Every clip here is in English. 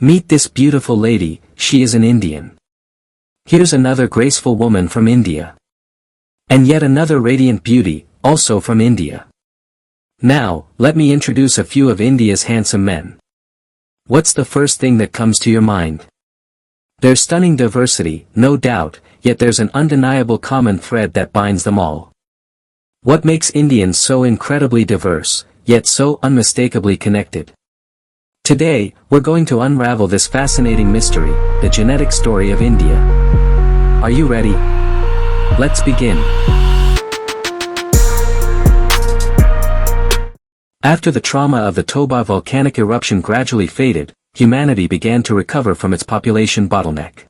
Meet this beautiful lady, she is an Indian. Here's another graceful woman from India. And yet another radiant beauty, also from India. Now, let me introduce a few of India's handsome men. What's the first thing that comes to your mind? There's stunning diversity, no doubt, yet there's an undeniable common thread that binds them all. What makes Indians so incredibly diverse, yet so unmistakably connected? Today, we're going to unravel this fascinating mystery, the genetic story of India. Are you ready? Let's begin. After the trauma of the Toba volcanic eruption gradually faded, humanity began to recover from its population bottleneck.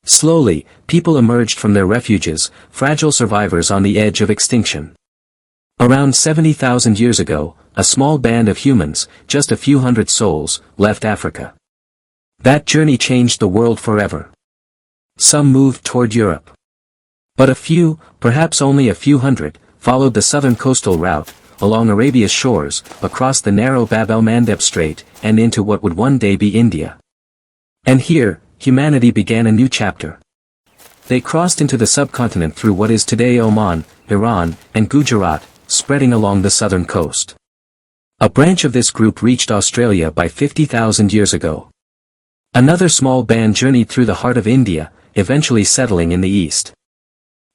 Slowly, people emerged from their refuges, fragile survivors on the edge of extinction. Around 70,000 years ago, a small band of humans, just a few hundred souls, left Africa. That journey changed the world forever. Some moved toward Europe. But a few, perhaps only a few hundred, followed the southern coastal route, along Arabia's shores, across the narrow Bab el-Mandeb Strait, and into what would one day be India. And here, humanity began a new chapter. They crossed into the subcontinent through what is today Oman, Iran, and Gujarat, spreading along the southern coast. A branch of this group reached Australia by 50,000 years ago. Another small band journeyed through the heart of India, eventually settling in the east.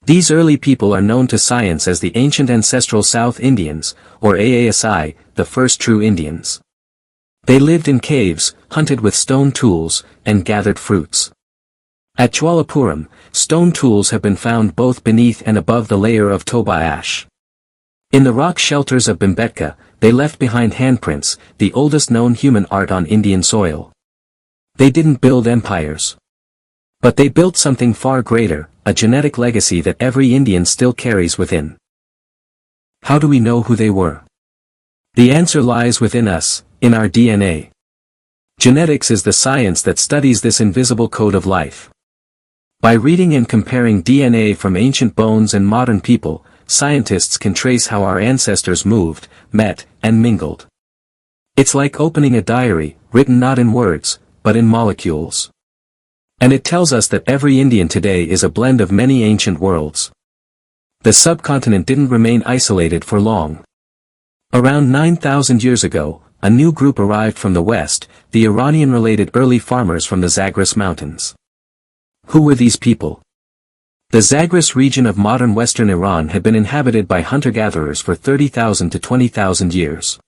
These early people are known to science as the ancient ancestral South Indians, or AASI, the first true Indians. They lived in caves, hunted with stone tools, and gathered fruits. At Jwalapuram, stone tools have been found both beneath and above the layer of Toba ash. In the rock shelters of Bhimbetka, they left behind handprints, the oldest known human art on Indian soil. They didn't build empires. But they built something far greater, a genetic legacy that every Indian still carries within. How do we know who they were? The answer lies within us, in our DNA. Genetics is the science that studies this invisible code of life. By reading and comparing DNA from ancient bones and modern people, scientists can trace how our ancestors moved, met, and mingled. It's like opening a diary, written not in words, but in molecules. And it tells us that every Indian today is a blend of many ancient worlds. The subcontinent didn't remain isolated for long. Around 9,000 years ago, a new group arrived from the west, the Iranian-related early farmers from the Zagros Mountains. Who were these people? The Zagros region of modern western Iran had been inhabited by hunter-gatherers for 30,000 to 20,000 years.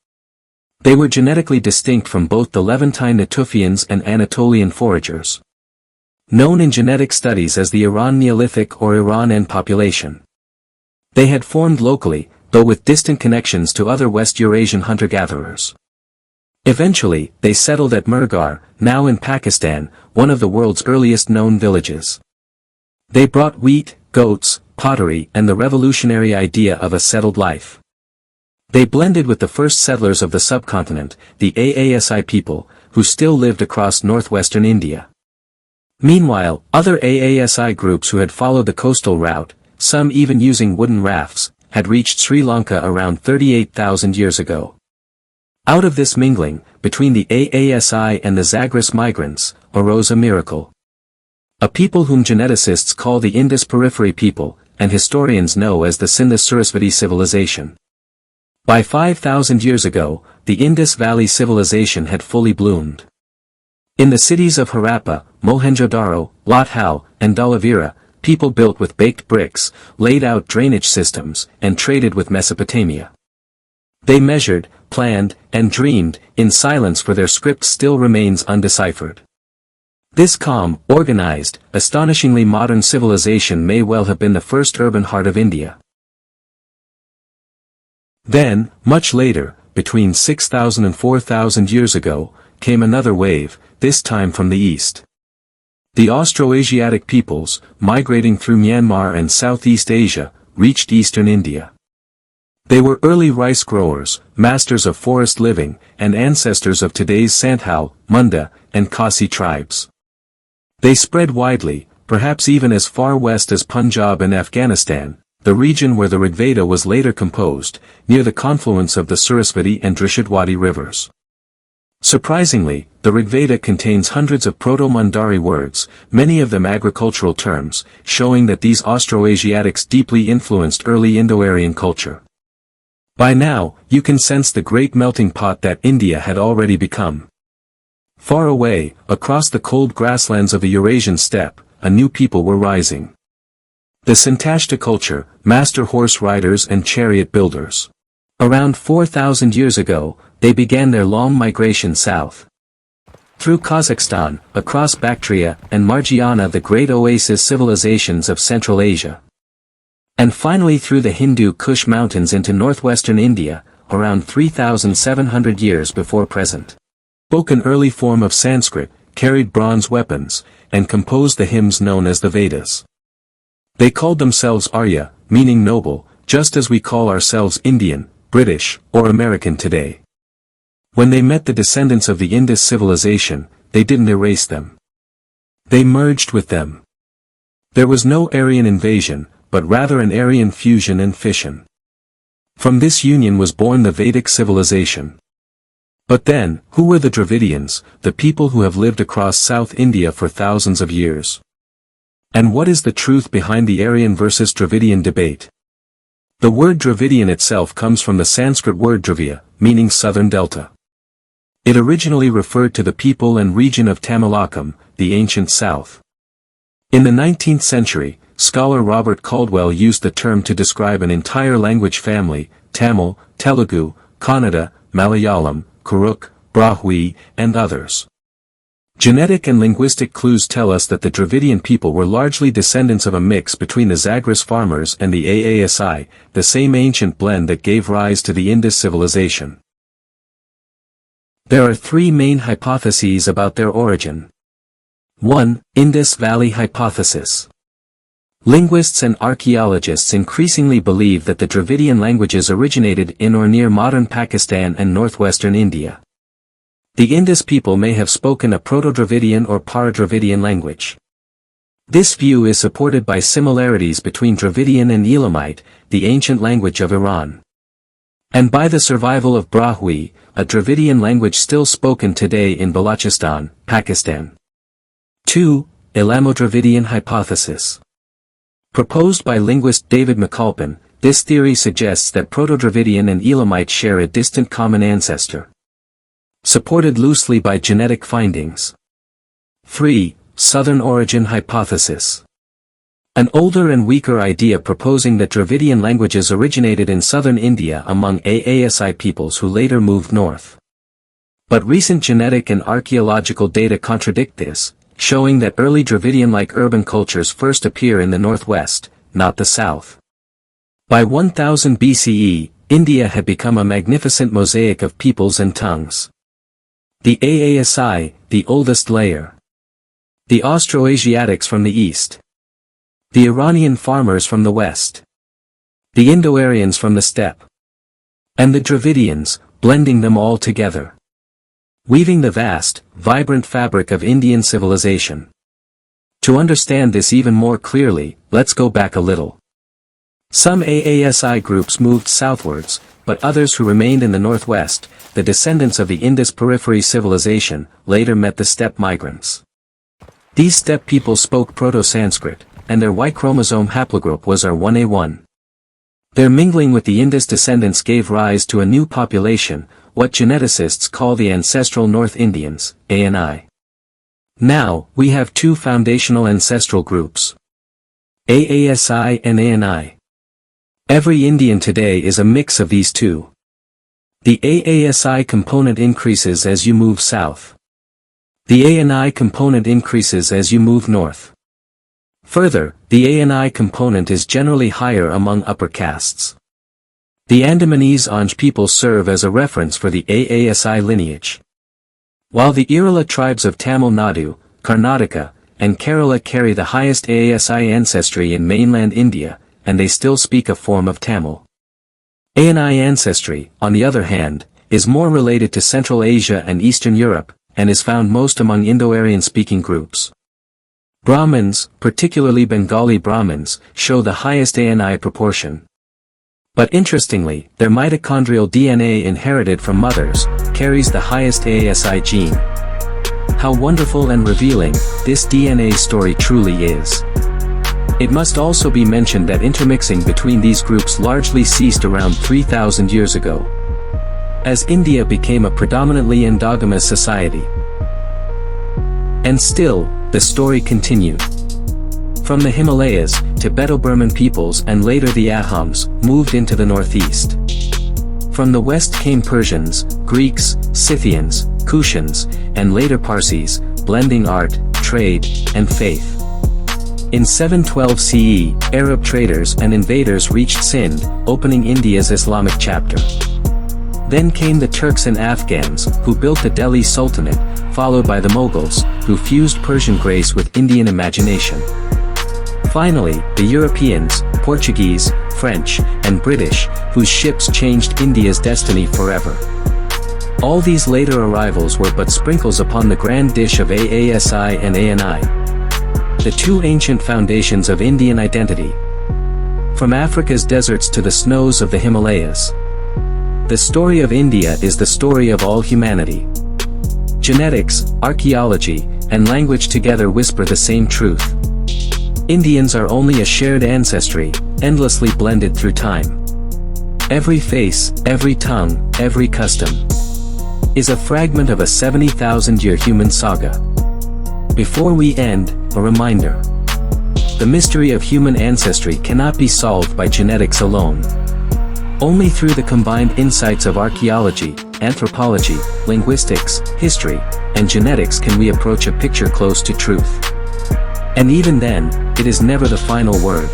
They were genetically distinct from both the Levantine Natufians and Anatolian foragers. Known in genetic studies as the Iran Neolithic or Iran End population. They had formed locally, though with distant connections to other West Eurasian hunter-gatherers. Eventually, they settled at Murghar, now in Pakistan, one of the world's earliest known villages. They brought wheat, goats, pottery, and the revolutionary idea of a settled life. They blended with the first settlers of the subcontinent, the AASI people, who still lived across northwestern India. Meanwhile, other AASI groups who had followed the coastal route, some even using wooden rafts, had reached Sri Lanka around 38,000 years ago. Out of this mingling, between the AASI and the Zagros migrants, arose a miracle. A people whom geneticists call the Indus Periphery people, and historians know as the Indus Valley Civilization. By 5,000 years ago, the Indus Valley Civilization had fully bloomed. In the cities of Harappa, Mohenjo-daro, Lathal, and Dhalavira, people built with baked bricks, laid out drainage systems, and traded with Mesopotamia. They measured, planned, and dreamed, in silence, for their script still remains undeciphered. This calm, organized, astonishingly modern civilization may well have been the first urban heart of India. Then, much later, between 6,000 and 4,000 years ago, came another wave, this time from the east. The Austroasiatic peoples, migrating through Myanmar and Southeast Asia, reached eastern India. They were early rice growers, masters of forest living, and ancestors of today's Santhal, Munda, and Khasi tribes. They spread widely, perhaps even as far west as Punjab and Afghanistan, the region where the Rigveda was later composed, near the confluence of the Sarasvati and Drishadwadi rivers. Surprisingly, the Rigveda contains hundreds of Proto-Mandari words, many of them agricultural terms, showing that these Austroasiatics deeply influenced early Indo-Aryan culture. By now, you can sense the great melting pot that India had already become. Far away, across the cold grasslands of the Eurasian steppe, a new people were rising. The Santashta culture, master horse riders and chariot builders. Around 4,000 years ago, they began their long migration south. Through Kazakhstan, across Bactria and Margiana, the great oasis civilizations of Central Asia. And finally through the Hindu Kush mountains into northwestern India, around 3,700 years before present. Spoke an early form of Sanskrit, carried bronze weapons, and composed the hymns known as the Vedas. They called themselves Arya, meaning noble, just as we call ourselves Indian, British, or American today. When they met the descendants of the Indus civilization, they didn't erase them. They merged with them. There was no Aryan invasion, but rather an Aryan fusion and fission. From this union was born the Vedic civilization. But then, who were the Dravidians, the people who have lived across South India for thousands of years? And what is the truth behind the Aryan versus Dravidian debate? The word Dravidian itself comes from the Sanskrit word Dravya, meaning southern delta. It originally referred to the people and region of Tamilakam, the ancient south. In the 19th century, scholar Robert Caldwell used the term to describe an entire language family, Tamil, Telugu, Kannada, Malayalam, Kuruk, Brahwi, and others. Genetic and linguistic clues tell us that the Dravidian people were largely descendants of a mix between the Zagros farmers and the AASI, the same ancient blend that gave rise to the Indus civilization. There are three main hypotheses about their origin. 1. Indus Valley Hypothesis. Linguists and archaeologists increasingly believe that the Dravidian languages originated in or near modern Pakistan and northwestern India. The Indus people may have spoken a Proto-Dravidian or Para-Dravidian language. This view is supported by similarities between Dravidian and Elamite, the ancient language of Iran. And by the survival of Brahwi, a Dravidian language still spoken today in Balochistan, Pakistan. 2. Elamo-Dravidian Hypothesis. Proposed by linguist David McAlpin, this theory suggests that Proto-Dravidian and Elamite share a distant common ancestor. Supported loosely by genetic findings. 3. Southern Origin Hypothesis. An older and weaker idea proposing that Dravidian languages originated in southern India among AASI peoples who later moved north. But recent genetic and archaeological data contradict this, showing that early Dravidian-like urban cultures first appear in the northwest, not the south. By 1000 BCE, India had become a magnificent mosaic of peoples and tongues. The AASI, the oldest layer. The Austroasiatics from the east. The Iranian farmers from the west. The Indo-Aryans from the steppe. And the Dravidians, blending them all together. Weaving the vast, vibrant fabric of Indian civilization. To understand this even more clearly, let's go back a little. Some AASI groups moved southwards, but others who remained in the northwest, the descendants of the Indus periphery civilization, later met the steppe migrants. These steppe people spoke Proto-Sanskrit, and their Y chromosome haplogroup was R1A1. Their mingling with the Indus descendants gave rise to a new population, what geneticists call the ancestral North Indians, ANI. Now, we have two foundational ancestral groups. AASI and ANI. Every Indian today is a mix of these two. The AASI component increases as you move south. The ANI component increases as you move north. Further, the ANI component is generally higher among upper castes. The Andamanese Anj people serve as a reference for the AASI lineage. While the Irula tribes of Tamil Nadu, Karnataka, and Kerala carry the highest AASI ancestry in mainland India, and they still speak a form of Tamil. ANI ancestry, on the other hand, is more related to Central Asia and Eastern Europe, and is found most among Indo-Aryan speaking groups. Brahmins, particularly Bengali Brahmins, show the highest ANI proportion. But interestingly, their mitochondrial DNA inherited from mothers, carries the highest AASI gene. How wonderful and revealing this DNA story truly is. It must also be mentioned that intermixing between these groups largely ceased around 3,000 years ago, as India became a predominantly endogamous society. And still, the story continued. From the Himalayas, Tibeto-Burman peoples and later the Ahams moved into the northeast. From the west came Persians, Greeks, Scythians, Kushans, and later Parsis, blending art, trade, and faith. In 712 CE, Arab traders and invaders reached Sindh, opening India's Islamic chapter. Then came the Turks and Afghans, who built the Delhi Sultanate, followed by the Mughals, who fused Persian grace with Indian imagination. Finally, the Europeans, Portuguese, French, and British, whose ships changed India's destiny forever. All these later arrivals were but sprinkles upon the grand dish of AASI and ANI, the two ancient foundations of Indian identity. From Africa's deserts to the snows of the Himalayas, the story of India is the story of all humanity. Genetics, archaeology, and language together whisper the same truth. Indians are only a shared ancestry, endlessly blended through time. Every face, every tongue, every custom is a fragment of a 70,000-year human saga. Before we end, a reminder. The mystery of human ancestry cannot be solved by genetics alone. Only through the combined insights of archaeology, anthropology, linguistics, history, and genetics can we approach a picture close to truth. And even then, it is never the final word.